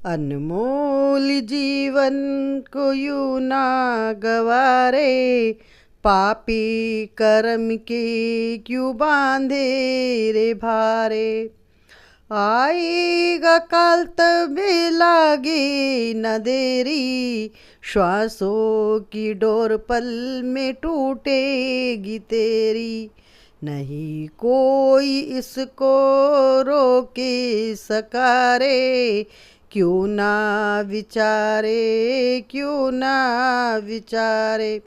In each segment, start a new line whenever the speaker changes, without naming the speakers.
अनमोल जीवन को यूं ना गवारे, पापी कर्म के क्यों बांधे रे भारे। आएगा काल तभी लागे न देरी, श्वासों की डोर पल में टूटेगी तेरी। नहीं कोई इसको रोके सका रे, क्यों ना विचारे, क्यों ना विचारे।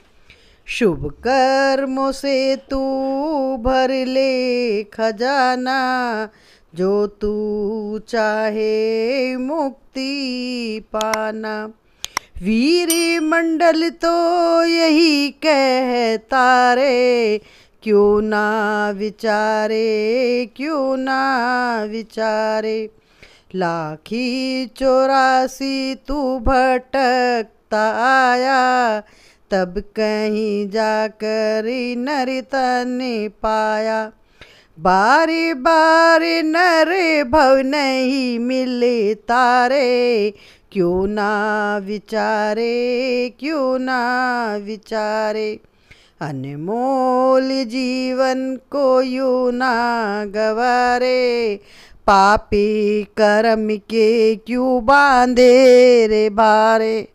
शुभ कर्मों से तू भर ले खजाना, जो तू चाहे मुक्ति पाना। वीर मंडल तो यही कहता रे, क्यों ना विचारे, क्यों ना विचारे। लाखी 84 तू भटकता आया, तब कहीं जाकर नरतन पाया। बारी बारी नर भव नहीं मिले तारे, क्यों ना विचारे, क्यों ना विचारे। अनमोल जीवन को यूं ना गवारे, पापी कर्म के क्यों बांधे रे भारे।